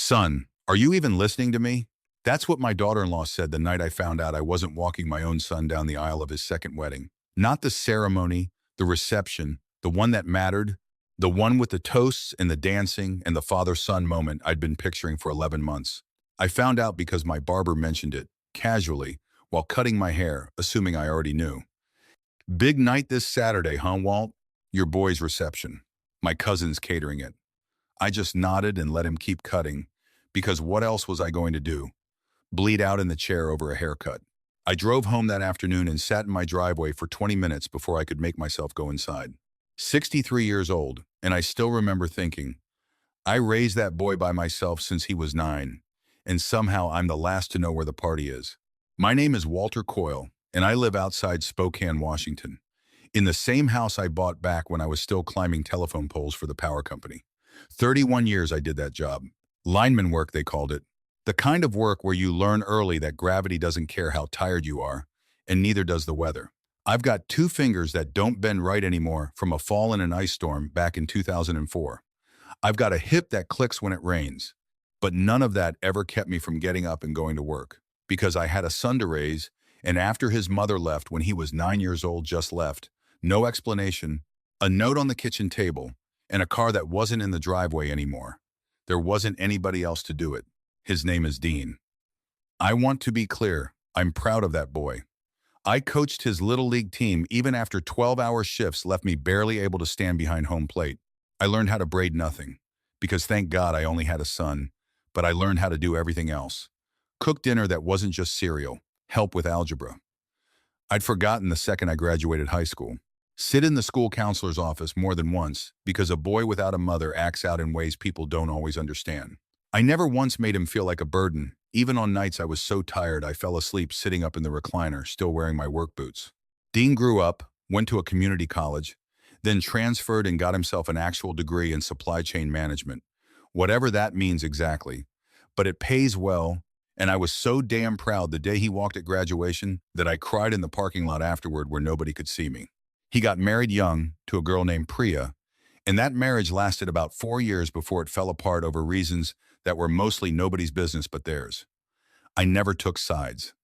Son, are you even listening to me? That's what my daughter-in-law said the night I found out I wasn't walking my own son down the aisle of his second wedding. Not the ceremony, the reception, the one that mattered, the one with the toasts and the dancing and the father-son moment I'd been picturing for 11 months. I found out because my barber mentioned it, casually, while cutting my hair, assuming I already knew. Big night this Saturday, huh, Walt? Your boy's reception. My cousin's catering it. I just nodded and let him keep cutting, because what else was I going to do? Bleed out in the chair over a haircut. I drove home that afternoon and sat in my driveway for 20 minutes before I could make myself go inside. 63 years old, and I still remember thinking, I raised that boy by myself since he was 9, and somehow I'm the last to know where the party is. My name is Walter Coyle, and I live outside Spokane, Washington, in the same house I bought back when I was still climbing telephone poles for the power company. 31 years I did that job. Lineman work, they called it. The kind of work where you learn early that gravity doesn't care how tired you are, and neither does the weather. I've got 2 fingers that don't bend right anymore from a fall in an ice storm back in 2004. I've got a hip that clicks when it rains. But none of that ever kept me from getting up and going to work, because I had a son to raise, and after his mother left when he was 9 years old, just left, no explanation, a note on the kitchen table, and a car that wasn't in the driveway anymore. There wasn't anybody else to do it. His name is Dean. I want to be clear, I'm proud of that boy. I coached his little league team even after 12-hour shifts left me barely able to stand behind home plate. I learned how to braid nothing, because thank God I only had a son, but I learned how to do everything else. Cook dinner that wasn't just cereal, help with algebra. I'd forgotten the second I graduated high school. Sit in the school counselor's office more than once because a boy without a mother acts out in ways people don't always understand. I never once made him feel like a burden, even on nights I was so tired I fell asleep sitting up in the recliner, still wearing my work boots. Dean grew up, went to a community college, then transferred and got himself an actual degree in supply chain management, whatever that means exactly. But it pays well, and I was so damn proud the day he walked at graduation that I cried in the parking lot afterward where nobody could see me. He got married young to a girl named Priya, and that marriage lasted about 4 years before it fell apart over reasons that were mostly nobody's business but theirs. I never took sides.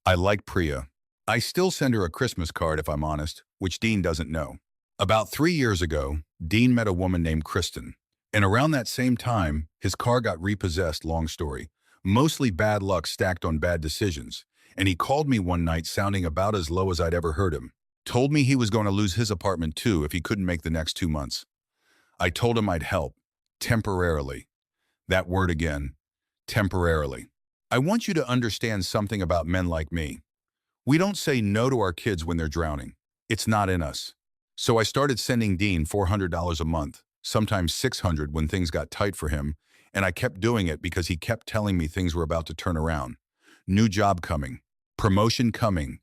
I like Priya. I still send her a Christmas card if I'm honest, which Dean doesn't know. About 3 years ago, Dean met a woman named Kristen, and around that same time, his car got repossessed, long story. Mostly bad luck stacked on bad decisions, and he called me one night sounding about as low as I'd ever heard him. Told me he was going to lose his apartment too if he couldn't make the next 2 months. I told him I'd help, temporarily. That word again, temporarily. I want you to understand something about men like me. We don't say no to our kids when they're drowning. It's not in us. So I started sending Dean $400 a month, sometimes $600 when things got tight for him, and I kept doing it because he kept telling me things were about to turn around. New job coming, promotion coming,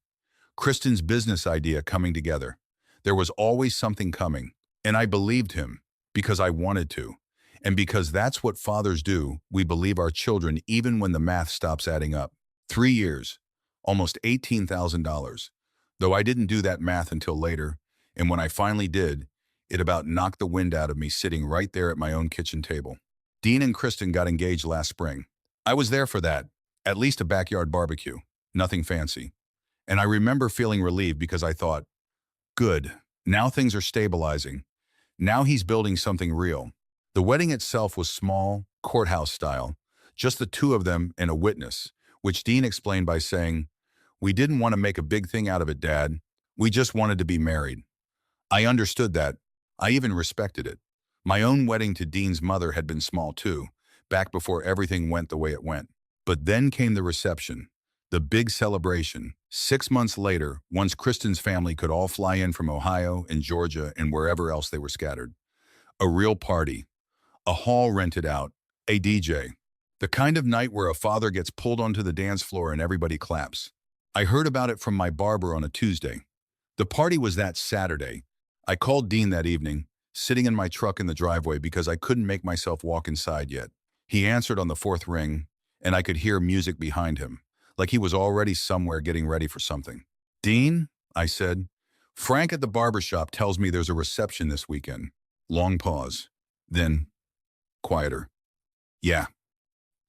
Kristen's business idea coming together. There was always something coming, and I believed him because I wanted to. And because that's what fathers do, we believe our children even when the math stops adding up. 3 years, almost $18,000. Though I didn't do that math until later, and when I finally did, it about knocked the wind out of me sitting right there at my own kitchen table. Dean and Kristen got engaged last spring. I was there for that, at least a backyard barbecue, nothing fancy. And I remember feeling relieved because I thought, good, now things are stabilizing. Now he's building something real. The wedding itself was small, courthouse style, just the 2 of them and a witness, which Dean explained by saying, "We didn't want to make a big thing out of it, Dad. We just wanted to be married." I understood that. I even respected it. My own wedding to Dean's mother had been small too, back before everything went the way it went. But then came the reception, the big celebration. 6 months later, once Kristen's family could all fly in from Ohio and Georgia and wherever else they were scattered. A real party. A hall rented out. A DJ. The kind of night where a father gets pulled onto the dance floor and everybody claps. I heard about it from my barber on a Tuesday. The party was that Saturday. I called Dean that evening, sitting in my truck in the driveway because I couldn't make myself walk inside yet. He answered on the 4th ring, and I could hear music behind him, like he was already somewhere getting ready for something. "Dean," I said, "Frank at the barber shop tells me there's a reception this weekend." Long pause. Then, quieter. "Yeah,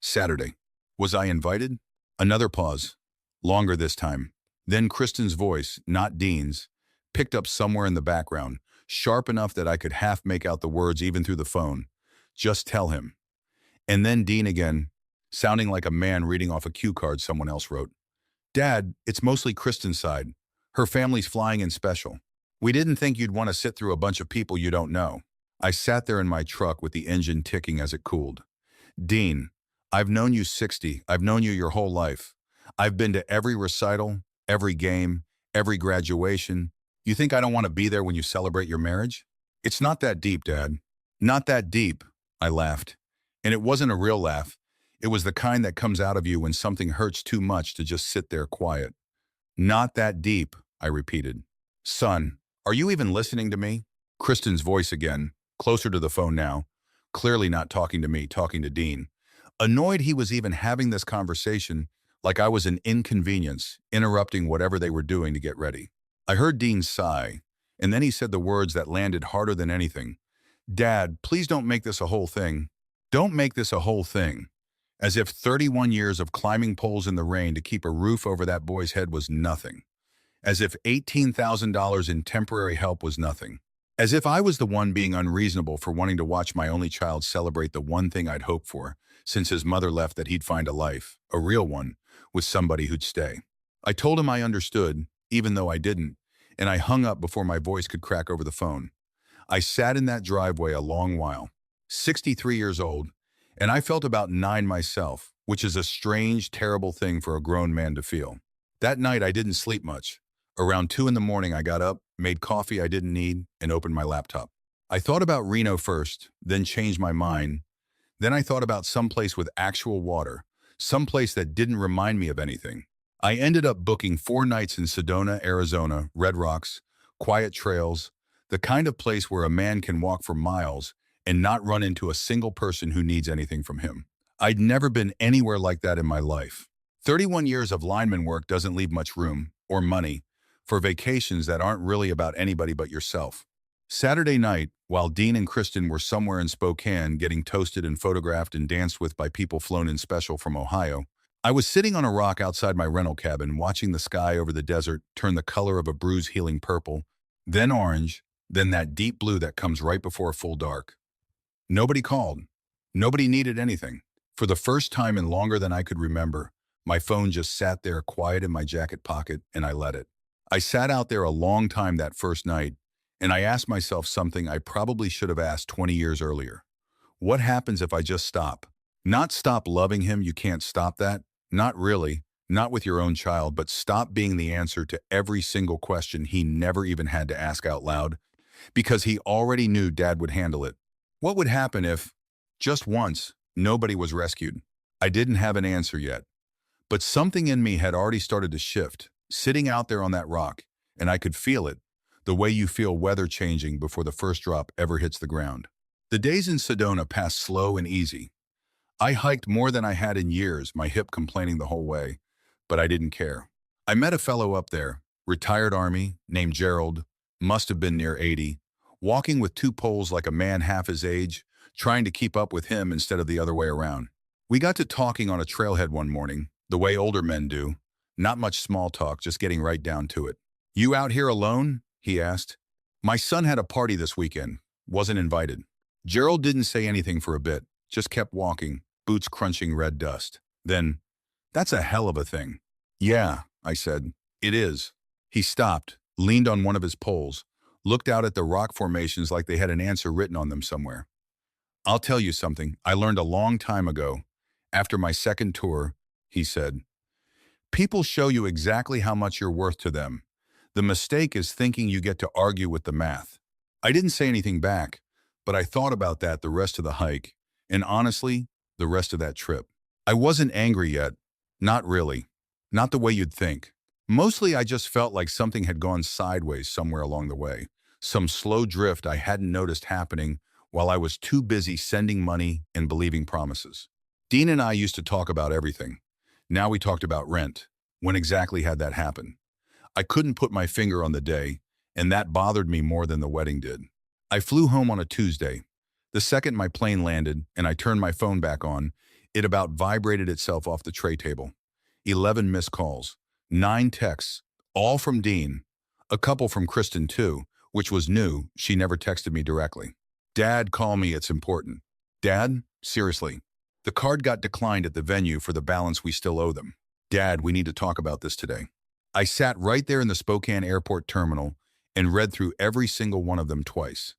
Saturday. Was I invited? Another pause. Longer this time. Then Kristen's voice, not Dean's, picked up somewhere in the background, sharp enough that I could half make out the words even through the phone. Just tell him. And then Dean again, sounding like a man reading off a cue card someone else wrote. Dad, it's mostly Kristen's side. Her family's flying in special. We didn't think you'd want to sit through a bunch of people you don't know. I sat there in my truck with the engine ticking as it cooled. Dean, I've known you 60. I've known you your whole life. I've been to every recital, every game, every graduation. You think I don't want to be there when you celebrate your marriage? It's not that deep, Dad. Not that deep, I laughed. And it wasn't a real laugh. It was the kind that comes out of you when something hurts too much to just sit there quiet. Not that deep, I repeated. Son, are you even listening to me? Kristen's voice again, closer to the phone now, clearly not talking to me, talking to Dean. Annoyed he was even having this conversation, like I was an inconvenience, interrupting whatever they were doing to get ready. I heard Dean sigh, and then he said the words that landed harder than anything. Dad, please don't make this a whole thing. Don't make this a whole thing. As if 31 years of climbing poles in the rain to keep a roof over that boy's head was nothing. As if $18,000 in temporary help was nothing. As if I was the one being unreasonable for wanting to watch my only child celebrate the one thing I'd hoped for, since his mother left, that he'd find a life, a real one, with somebody who'd stay. I told him I understood, even though I didn't, and I hung up before my voice could crack over the phone. I sat in that driveway a long while, 63 years old, and I felt about 9 myself, which is a strange, terrible thing for a grown man to feel. That night I didn't sleep much. Around 2 in the morning I got up, made coffee I didn't need, and opened my laptop. I thought about Reno first, then changed my mind. Then I thought about someplace with actual water, someplace that didn't remind me of anything. I ended up booking 4 nights in Sedona, Arizona, Red Rocks, quiet trails, the kind of place where a man can walk for miles and not run into a single person who needs anything from him. I'd never been anywhere like that in my life. 31 years of lineman work doesn't leave much room, or money, for vacations that aren't really about anybody but yourself. Saturday night, while Dean and Kristen were somewhere in Spokane getting toasted and photographed and danced with by people flown in special from Ohio, I was sitting on a rock outside my rental cabin watching the sky over the desert turn the color of a bruise-healing purple, then orange, then that deep blue that comes right before full dark. Nobody called. Nobody needed anything. For the first time in longer than I could remember, my phone just sat there quiet in my jacket pocket, and I let it. I sat out there a long time that first night, and I asked myself something I probably should have asked 20 years earlier. What happens if I just stop? Not stop loving him, you can't stop that. Not really, not with your own child, but stop being the answer to every single question he never even had to ask out loud, because he already knew Dad would handle it. What would happen if, just once, nobody was rescued? I didn't have an answer yet, but something in me had already started to shift, sitting out there on that rock, and I could feel it, the way you feel weather changing before the first drop ever hits the ground. The days in Sedona passed slow and easy. I hiked more than I had in years, my hip complaining the whole way, but I didn't care. I met a fellow up there, retired Army, named Gerald, must have been near 80, walking with 2 poles like a man half his age, trying to keep up with him instead of the other way around. We got to talking on a trailhead one morning, the way older men do. Not much small talk, just getting right down to it. You out here alone? He asked. My son had a party this weekend. Wasn't invited. Gerald didn't say anything for a bit, just kept walking, boots crunching red dust. Then, that's a hell of a thing. Yeah, I said. It is. He stopped, leaned on one of his poles, looked out at the rock formations like they had an answer written on them somewhere. I'll tell you something I learned a long time ago. After my second tour, he said, people show you exactly how much you're worth to them. The mistake is thinking you get to argue with the math. I didn't say anything back, but I thought about that the rest of the hike, and honestly, the rest of that trip. I wasn't angry yet. Not really. Not the way you'd think. Mostly I just felt like something had gone sideways somewhere along the way. Some slow drift I hadn't noticed happening while I was too busy sending money and believing promises. Dean and I used to talk about everything. Now we talked about rent. When exactly had that happen? I couldn't put my finger on the day, and that bothered me more than the wedding did. I flew home on a Tuesday. The second my plane landed and I turned my phone back on, It about vibrated itself off the tray table. 11 missed calls, 9 texts, all from Dean, a couple from Kristen too, which was new. She never texted me directly. Dad, call me, it's important. Dad, seriously. The card got declined at the venue for the balance we still owe them. Dad, we need to talk about this today. I sat right there in the Spokane airport terminal and read through every single one of them twice.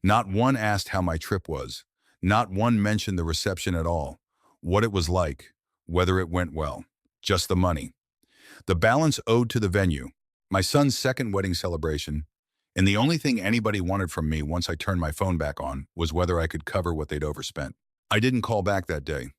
Not one asked how my trip was. Not one mentioned the reception at all, what it was like, whether it went well. Just the money. The balance owed to the venue, my son's second wedding celebration, and the only thing anybody wanted from me once I turned my phone back on was whether I could cover what they'd overspent. I didn't call back that day.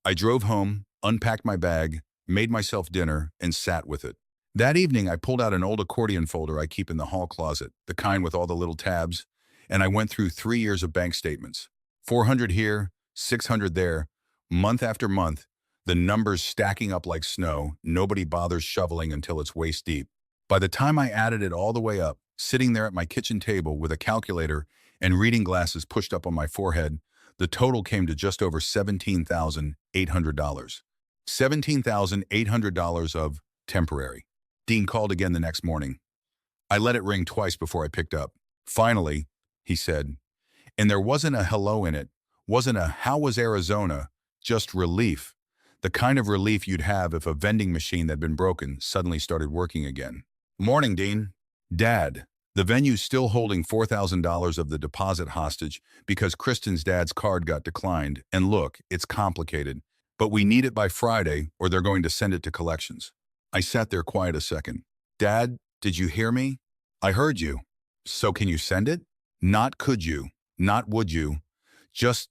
I drove home, unpacked my bag, made myself dinner, and sat with it. That evening, I pulled out an old accordion folder I keep in the hall closet, the kind with all the little tabs, and I went through 3 years of bank statements. 400 here, 600 there, month after month, the numbers stacking up like snow. Nobody bothers shoveling until it's waist deep. By the time I added it all the way up, sitting there at my kitchen table with a calculator and reading glasses pushed up on my forehead, the total came to just over $17,800. $17,800 of temporary. Dean called again the next morning. I let it ring twice before I picked up. Finally, he said, and there wasn't a hello in it, wasn't a how was Arizona, just relief. The kind of relief you'd have if a vending machine that'd been broken suddenly started working again. Morning, Dean. Dad, the venue's still holding $4,000 of the deposit hostage because Kristen's dad's card got declined. And look, it's complicated, but we need it by Friday or they're going to send it to collections. I sat there quiet a second. Dad, did you hear me? I heard you. So can you send it? Not could you, not would you. Just,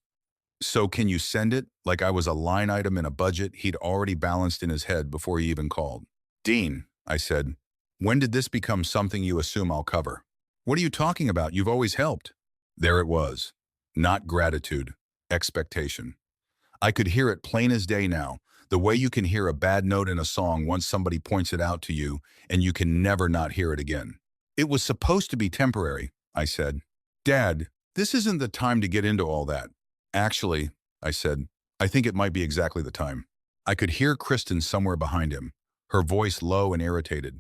so can you send it? Like I was a line item in a budget he'd already balanced in his head before he even called. Dean, I said, when did this become something you assume I'll cover? What are you talking about? You've always helped. There it was. Not gratitude, expectation. I could hear it plain as day now, the way you can hear a bad note in a song once somebody points it out to you and you can never not hear it again. It was supposed to be temporary, I said. Dad, this isn't the time to get into all that. Actually, I said, I think it might be exactly the time. I could hear Kristen somewhere behind him, her voice low and irritated.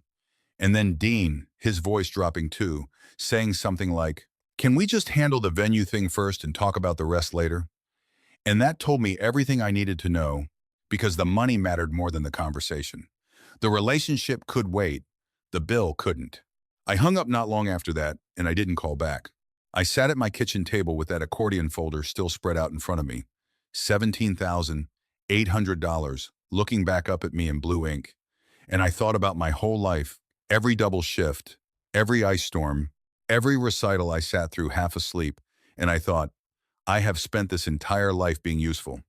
And then Dean, his voice dropping too, saying something like, can we just handle the venue thing first and talk about the rest later? And that told me everything I needed to know because the money mattered more than the conversation. The relationship could wait, the bill couldn't. I hung up not long after that, and I didn't call back. I sat at my kitchen table with that accordion folder still spread out in front of me. $17,800 looking back up at me in blue ink. And I thought about my whole life, every double shift, every ice storm, every recital I sat through half asleep, and I thought, I have spent this entire life being useful.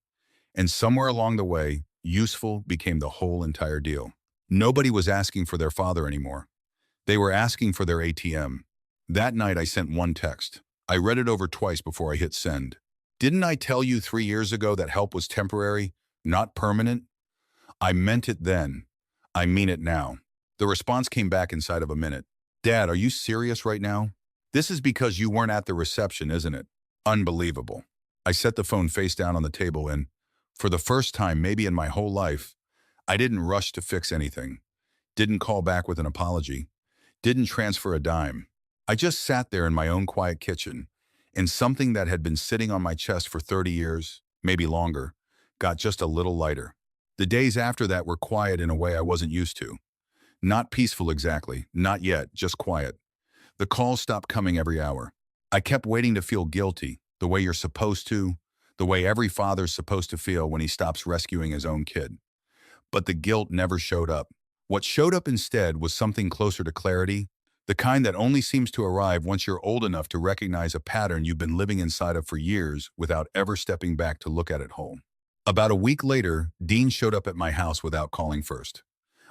And somewhere along the way, useful became the whole entire deal. Nobody was asking for their father anymore. They were asking for their ATM. That night I sent one text. I read it over twice before I hit send. Didn't I tell you 3 years ago that help was temporary, not permanent? I meant it then. I mean it now. The response came back inside of a minute. Dad, are you serious right now? This is because you weren't at the reception, isn't it? Unbelievable. I set the phone face down on the table and, for the first time maybe in my whole life, I didn't rush to fix anything. Didn't call back with an apology. Didn't transfer a dime. I just sat there in my own quiet kitchen, and something that had been sitting on my chest for 30 years, maybe longer, got just a little lighter. The days after that were quiet in a way I wasn't used to. Not peaceful exactly, not yet, just quiet. The calls stopped coming every hour. I kept waiting to feel guilty, the way you're supposed to, the way every father's supposed to feel when he stops rescuing his own kid. But the guilt never showed up. What showed up instead was something closer to clarity, the kind that only seems to arrive once you're old enough to recognize a pattern you've been living inside of for years without ever stepping back to look at it whole. About a week later, Dean showed up at my house without calling first.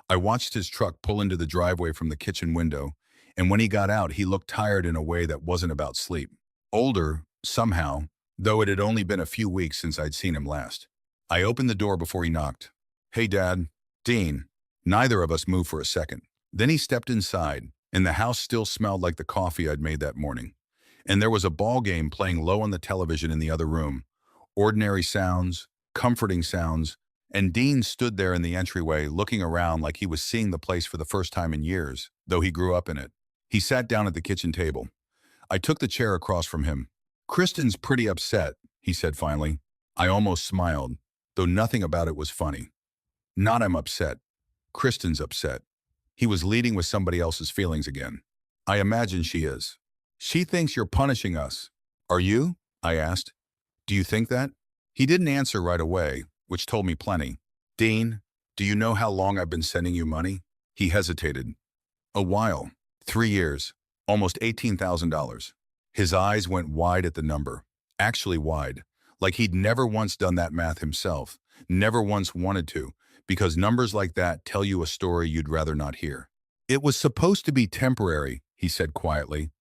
I watched his truck pull into the driveway from the kitchen window, and when he got out, he looked tired in a way that wasn't about sleep. Older, somehow, though it had only been a few weeks since I'd seen him last. I opened the door before he knocked. Hey, Dad. Dean. Neither of us moved for a second. Then he stepped inside, and the house still smelled like the coffee I'd made that morning. And there was a ball game playing low on the television in the other room. Ordinary sounds, comforting sounds, and Dean stood there in the entryway looking around like he was seeing the place for the first time in years, though he grew up in it. He sat down at the kitchen table. I took the chair across from him. "Kristen's pretty upset," he said finally. I almost smiled, though nothing about it was funny. "Not I'm upset. Kristen's upset." He was leading with somebody else's feelings again. "I imagine she is. She thinks you're punishing us." "Are you?" I asked. "Do you think that?" He didn't answer right away, which told me plenty. "Dean, do you know how long I've been sending you money?" He hesitated. "A while. 3 years. Almost $18,000. His eyes went wide at the number. Actually wide. Like he'd never once done that math himself. Never once wanted to, because numbers like that tell you a story you'd rather not hear. "It was supposed to be temporary," he said quietly,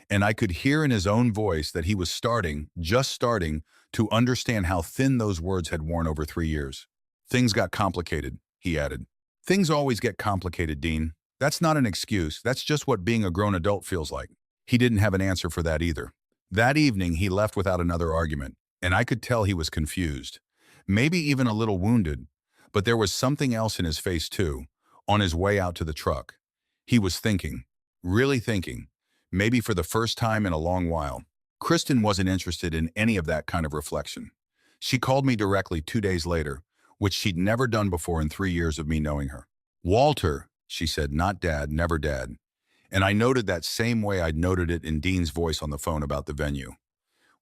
and I could hear in his own voice that he was just starting, to understand how thin those words had worn over 3 years. "Things got complicated," he added. "Things always get complicated, Dean. That's not an excuse. That's just what being a grown adult feels like." He didn't have an answer for that either. That evening, he left without another argument, and I could tell he was confused. Maybe even a little wounded, but there was something else in his face too, on his way out to the truck. He was thinking, really thinking, maybe for the first time in a long while. Kristen wasn't interested in any of that kind of reflection. She called me directly 2 days later, which she'd never done before in 3 years of me knowing her. "Walter," she said, "not Dad, never Dad." And I noted that same way I'd noted it in Dean's voice on the phone about the venue.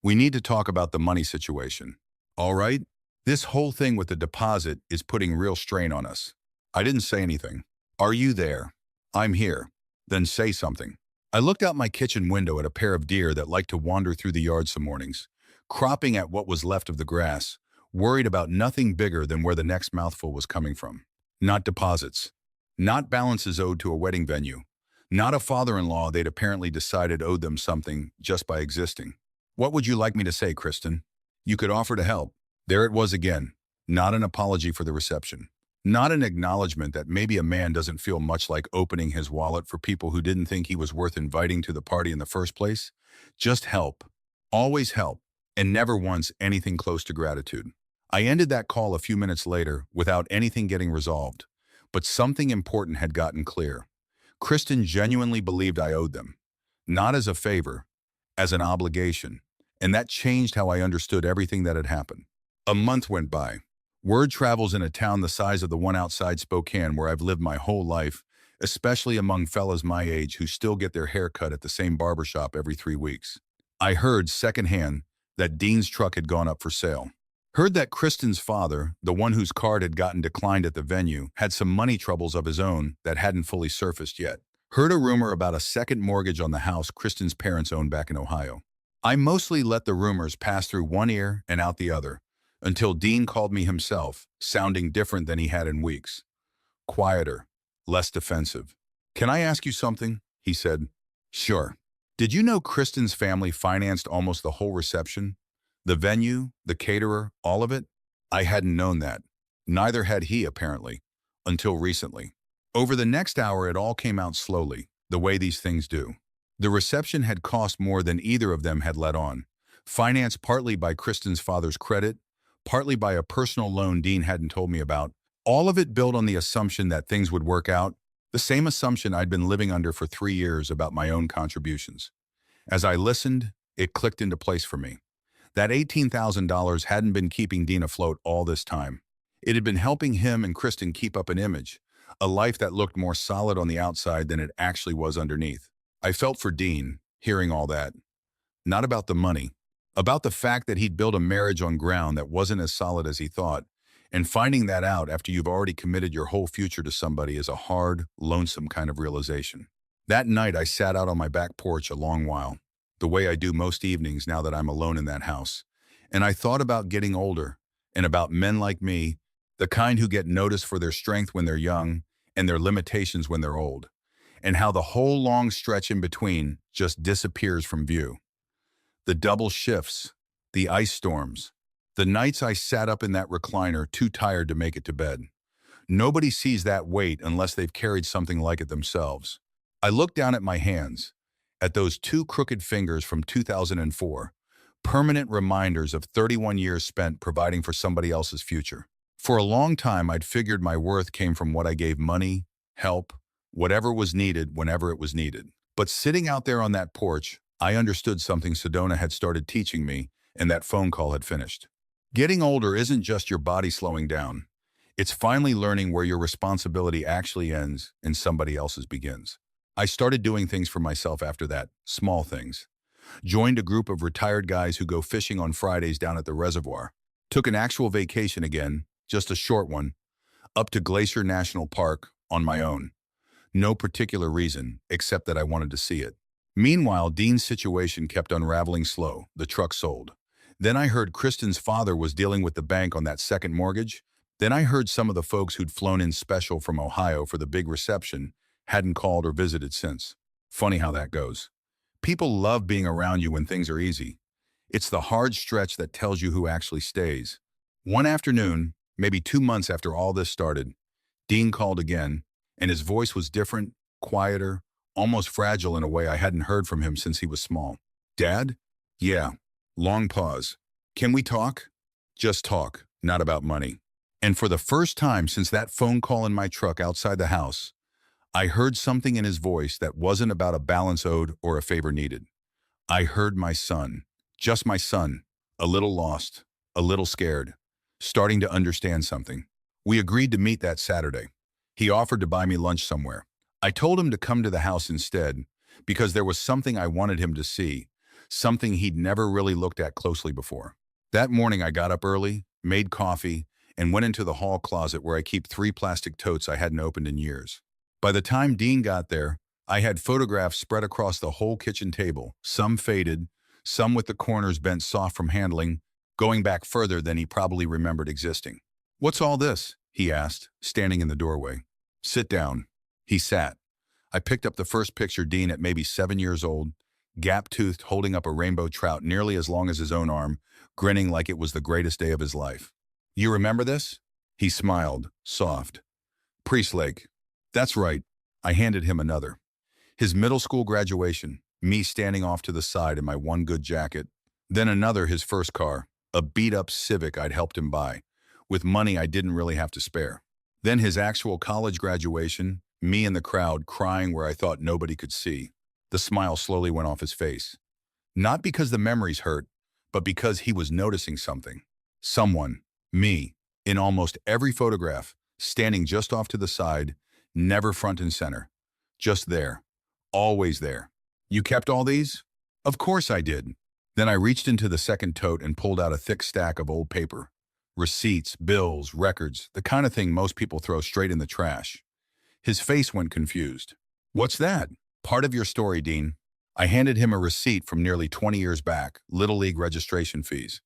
"We need to talk about the money situation. All right? This whole thing with the deposit is putting real strain on us." I didn't say anything. "Are you there?" "I'm here." "Then say something." I looked out my kitchen window at a pair of deer that liked to wander through the yard some mornings, cropping at what was left of the grass, worried about nothing bigger than where the next mouthful was coming from. Not deposits. Not balances owed to a wedding venue. Not a father-in-law they'd apparently decided owed them something just by existing. "What would you like me to say, Kristen?" "You could offer to help." There it was again. Not an apology for the reception. Not an acknowledgement that maybe a man doesn't feel much like opening his wallet for people who didn't think he was worth inviting to the party in the first place. Just help. Always help. And never once anything close to gratitude. I ended that call a few minutes later without anything getting resolved. But something important had gotten clear. Kristen genuinely believed I owed them. Not as a favor, as an obligation. And that changed how I understood everything that had happened. A month went by. Word travels in a town the size of the one outside Spokane where I've lived my whole life, especially among fellas my age who still get their hair cut at the same barbershop every 3 weeks. I heard secondhand that Dean's truck had gone up for sale. Heard that Kristen's father, the one whose card had gotten declined at the venue, had some money troubles of his own that hadn't fully surfaced yet. Heard a rumor about a second mortgage on the house Kristen's parents owned back in Ohio. I mostly let the rumors pass through one ear and out the other, until Dean called me himself, sounding different than he had in weeks. Quieter, less defensive. "Can I ask you something?" he said. "Sure." "Did you know Kristen's family financed almost the whole reception? The venue, the caterer, all of it?" I hadn't known that. Neither had he, apparently, until recently. Over the next hour, it all came out slowly, the way these things do. The reception had cost more than either of them had let on, financed partly by Kristen's father's credit, partly by a personal loan Dean hadn't told me about, all of it built on the assumption that things would work out, the same assumption I'd been living under for 3 years about my own contributions. As I listened, it clicked into place for me. That $18,000 hadn't been keeping Dean afloat all this time. It had been helping him and Kristen keep up an image, a life that looked more solid on the outside than it actually was underneath. I felt for Dean, hearing all that. Not about the money. About the fact that he'd built a marriage on ground that wasn't as solid as he thought, and finding that out after you've already committed your whole future to somebody is a hard, lonesome kind of realization. That night I sat out on my back porch a long while, the way I do most evenings now that I'm alone in that house, and I thought about getting older, and about men like me, the kind who get noticed for their strength when they're young, and their limitations when they're old, and how the whole long stretch in between just disappears from view. The double shifts, the ice storms, the nights I sat up in that recliner too tired to make it to bed. Nobody sees that weight unless they've carried something like it themselves. I looked down at my hands, at those 2 crooked fingers from 2004, Permanent reminders of 31 years spent providing for somebody else's future. For a long time, I'd figured my worth came from what I gave money, help, whatever was needed whenever it was needed. But sitting out there on that porch, I understood something Sedona had started teaching me, and that phone call had finished. Getting older isn't just your body slowing down. It's finally learning where your responsibility actually ends and somebody else's begins. I started doing things for myself after that, small things. Joined a group of retired guys who go fishing on Fridays down at the reservoir. Took an actual vacation again, just a short one, up to Glacier National Park on my own. No particular reason, except that I wanted to see it. Meanwhile, Dean's situation kept unraveling slow. The truck sold. Then I heard Kristen's father was dealing with the bank on that second mortgage. Then I heard some of the folks who'd flown in special from Ohio for the big reception hadn't called or visited since. Funny how that goes. People love being around you when things are easy. It's the hard stretch that tells you who actually stays. One afternoon, maybe 2 months after all this started, Dean called again, and his voice was different, quieter, almost fragile in a way I hadn't heard from him since he was small. "Dad?" "Yeah." Long pause. "Can we talk?" "Just talk, not about money." And for the first time since that phone call in my truck outside the house, I heard something in his voice that wasn't about a balance owed or a favor needed. I heard my son, just my son, a little lost, a little scared, starting to understand something. We agreed to meet that Saturday. He offered to buy me lunch somewhere. I told him to come to the house instead because there was something I wanted him to see, something he'd never really looked at closely before. That morning I got up early, made coffee, and went into the hall closet where I keep 3 plastic totes I hadn't opened in years. By the time Dean got there, I had photographs spread across the whole kitchen table, some faded, some with the corners bent soft from handling, going back further than he probably remembered existing. "What's all this?" he asked, standing in the doorway. "Sit down." He sat. I picked up the first picture, Dean at maybe 7 years old, gap-toothed, holding up a rainbow trout nearly as long as his own arm, grinning like it was the greatest day of his life. "You remember this?" He smiled, soft. "Priest Lake." "That's right." I handed him another. His middle school graduation, me standing off to the side in my one good jacket. Then another, his first car, a beat-up Civic I'd helped him buy, with money I didn't really have to spare. Then his actual college graduation, me in the crowd crying where I thought nobody could see. The smile slowly went off his face. Not because the memories hurt, but because he was noticing something. Someone, me, in almost every photograph, standing just off to the side, never front and center. Just there. Always there. "You kept all these?" "Of course I did." Then I reached into the second tote and pulled out a thick stack of old paper. Receipts, bills, records, the kind of thing most people throw straight in the trash. His face went confused. "What's that?" "Part of your story, Dean." I handed him a receipt from nearly 20 years back, Little League registration fees.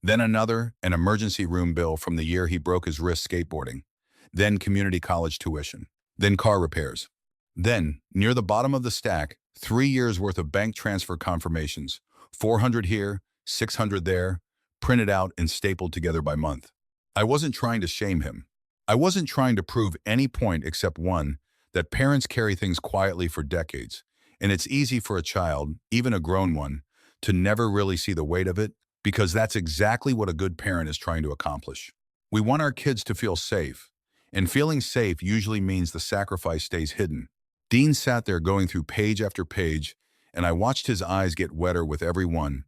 Then another, an emergency room bill from the year he broke his wrist skateboarding. Then community college tuition. Then car repairs. Then, near the bottom of the stack, 3 years worth of bank transfer confirmations, 400 here, 600 there, printed out and stapled together by month. I wasn't trying to shame him. I wasn't trying to prove any point except one, that parents carry things quietly for decades, and it's easy for a child, even a grown one, to never really see the weight of it, because that's exactly what a good parent is trying to accomplish. We want our kids to feel safe, and feeling safe usually means the sacrifice stays hidden. Dean sat there going through page after page, and I watched his eyes get wetter with every one,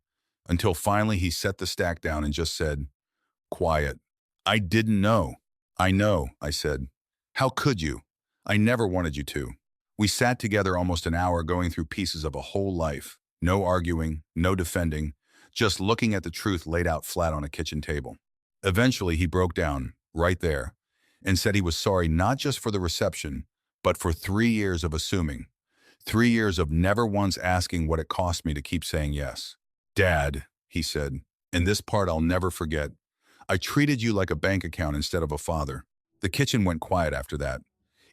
until finally he set the stack down and just said, "Quiet." "I didn't know." "I know," I said. "How could you? I never wanted you to." We sat together almost an hour going through pieces of a whole life. No arguing, no defending, just looking at the truth laid out flat on a kitchen table. Eventually he broke down, right there, and said he was sorry not just for the reception, but for 3 years of assuming. 3 years of never once asking what it cost me to keep saying yes. "Dad," he said, and this part I'll never forget, "I treated you like a bank account instead of a father." The kitchen went quiet after that.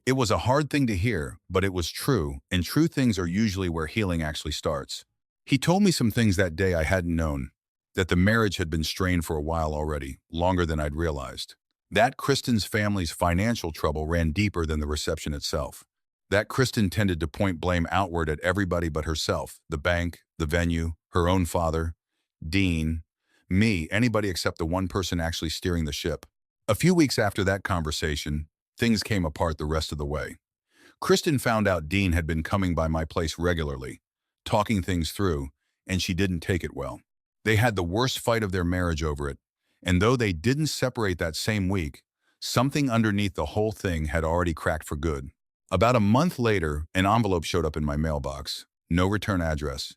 It was a hard thing to hear, but it was true, and true things are usually where healing actually starts. He told me some things that day I hadn't known, that the marriage had been strained for a while already, longer than I'd realized. That Kristen's family's financial trouble ran deeper than the reception itself. That Kristen tended to point blame outward at everybody but herself, the bank, the venue, her own father. Dean, me, anybody except the one person actually steering the ship. A few weeks after that conversation, things came apart the rest of the way. Kristen found out Dean had been coming by my place regularly, talking things through, and she didn't take it well. They had the worst fight of their marriage over it, and though they didn't separate that same week, something underneath the whole thing had already cracked for good. About a month later, an envelope showed up in my mailbox. No return address.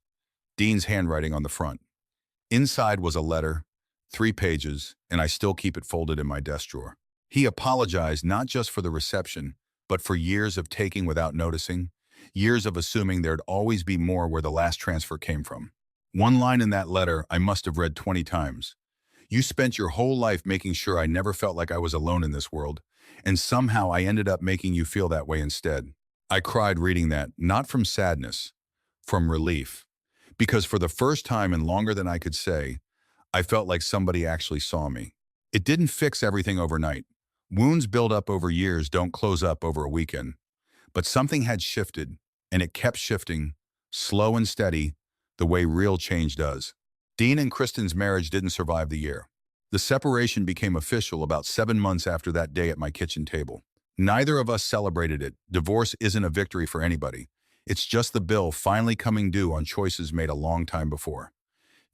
Dean's handwriting on the front. Inside was a letter, 3 pages, and I still keep it folded in my desk drawer. He apologized not just for the reception, but for years of taking without noticing, years of assuming there'd always be more where the last transfer came from. One line in that letter I must have read 20 times. You spent your whole life making sure I never felt like I was alone in this world, and somehow I ended up making you feel that way instead. I cried reading that, not from sadness, from relief. Because for the first time and longer than I could say, I felt like somebody actually saw me. It didn't fix everything overnight. Wounds build up over years, don't close up over a weekend. But something had shifted, and it kept shifting, slow and steady, the way real change does. Dean and Kristen's marriage didn't survive the year. The separation became official about 7 months after that day at my kitchen table. Neither of us celebrated it. Divorce isn't a victory for anybody. It's just the bill finally coming due on choices made a long time before.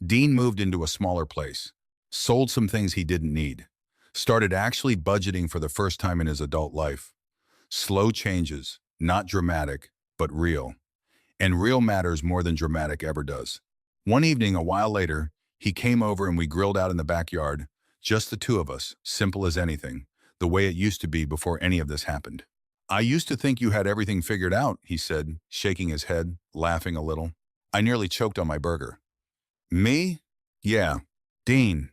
Dean moved into a smaller place, sold some things he didn't need, started actually budgeting for the first time in his adult life. Slow changes, not dramatic, but real. And real matters more than dramatic ever does. One evening, a while later, he came over and we grilled out in the backyard, just the two of us, simple as anything, the way it used to be before any of this happened. I used to think you had everything figured out, he said, shaking his head, laughing a little. I nearly choked on my burger. Me? Yeah. Dean.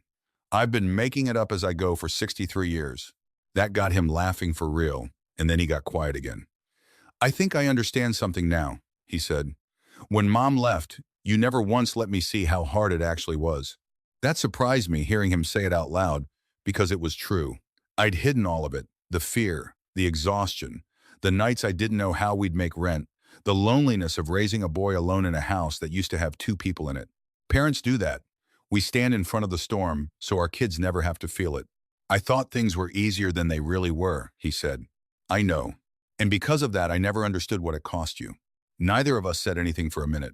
I've been making it up as I go for 63 years. That got him laughing for real, and then he got quiet again. I think I understand something now, he said. When Mom left, you never once let me see how hard it actually was. That surprised me hearing him say it out loud, because it was true. I'd hidden all of it, the fear, the exhaustion, the nights I didn't know how we'd make rent, the loneliness of raising a boy alone in a house that used to have 2 people in it. Parents do that. We stand in front of the storm so our kids never have to feel it. I thought things were easier than they really were, he said. I know. And because of that, I never understood what it cost you. Neither of us said anything for a minute.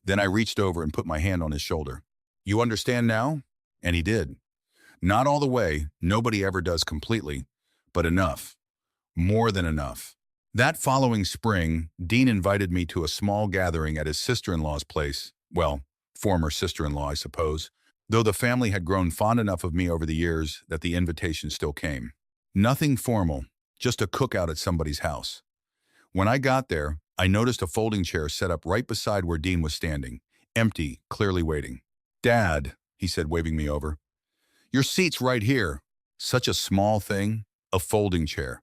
Then I reached over and put my hand on his shoulder. You understand now? And he did. Not all the way, nobody ever does completely, but enough. More than enough. That following spring, Dean invited me to a small gathering at his sister-in-law's place. Well, former sister-in-law, I suppose, though the family had grown fond enough of me over the years that the invitation still came. Nothing formal, just a cookout at somebody's house. When I got there, I noticed a folding chair set up right beside where Dean was standing, empty, clearly waiting. Dad, he said, waving me over. Your seat's right here. Such a small thing, a folding chair.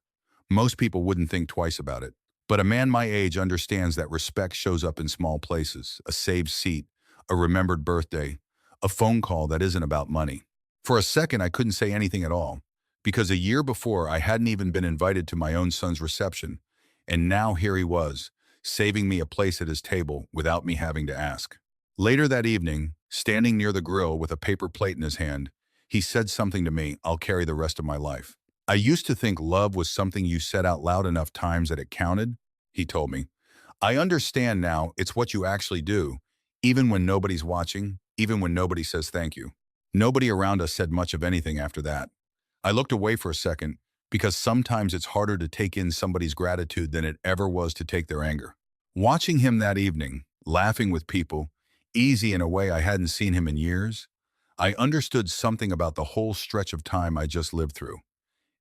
Most people wouldn't think twice about it. But a man my age understands that respect shows up in small places, a saved seat, a remembered birthday, a phone call that isn't about money. For a second, I couldn't say anything at all, because a year before, I hadn't even been invited to my own son's reception, and now here he was, saving me a place at his table without me having to ask. Later that evening, standing near the grill with a paper plate in his hand, he said something to me I'll carry the rest of my life. I used to think love was something you said out loud enough times that it counted, he told me. I understand now it's what you actually do, even when nobody's watching, even when nobody says thank you. Nobody around us said much of anything after that. I looked away for a second, because sometimes it's harder to take in somebody's gratitude than it ever was to take their anger. Watching him that evening, laughing with people, easy in a way I hadn't seen him in years, I understood something about the whole stretch of time I just lived through.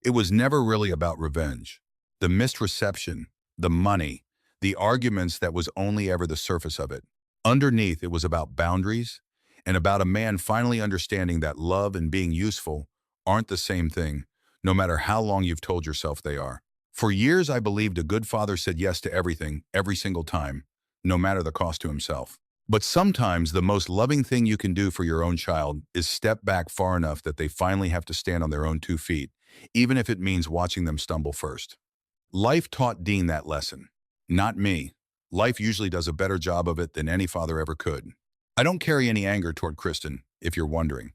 It was never really about revenge. The missed reception, the money, the arguments that was only ever the surface of it. Underneath, it was about boundaries and about a man finally understanding that love and being useful aren't the same thing, no matter how long you've told yourself they are. For years, I believed a good father said yes to everything, every single time, no matter the cost to himself. But sometimes the most loving thing you can do for your own child is step back far enough that they finally have to stand on their own 2 feet, even if it means watching them stumble first. Life taught Dean that lesson, not me. Life usually does a better job of it than any father ever could. I don't carry any anger toward Kristen. if you're wondering.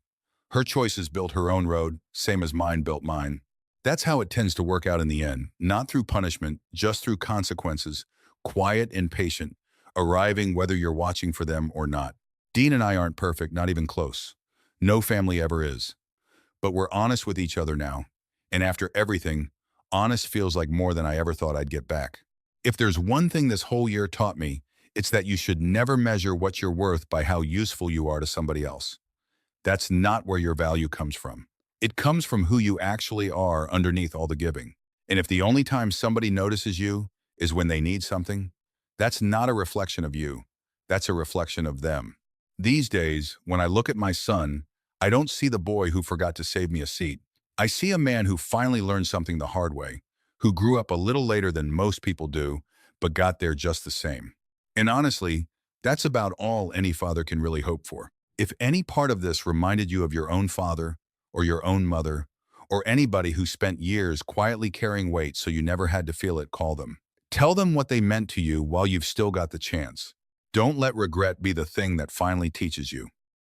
Her choices built her own road, same as mine built mine. That's how it tends to work out in the end, not through punishment, just through consequences, quiet and patient, arriving whether you're watching for them or not. Dean and I aren't perfect, not even close. No family ever is. But we're honest with each other now. And after everything, honest feels like more than I ever thought I'd get back. If there's one thing this whole year taught me, it's that you should never measure what you're worth by how useful you are to somebody else. That's not where your value comes from. It comes from who you actually are underneath all the giving. And if the only time somebody notices you is when they need something, that's not a reflection of you. That's a reflection of them. These days, when I look at my son, I don't see the boy who forgot to save me a seat. I see a man who finally learned something the hard way, who grew up a little later than most people do, but got there just the same. And honestly, that's about all any father can really hope for. If any part of this reminded you of your own father, or your own mother, or anybody who spent years quietly carrying weight so you never had to feel it, call them. Tell them what they meant to you while you've still got the chance. Don't let regret be the thing that finally teaches you.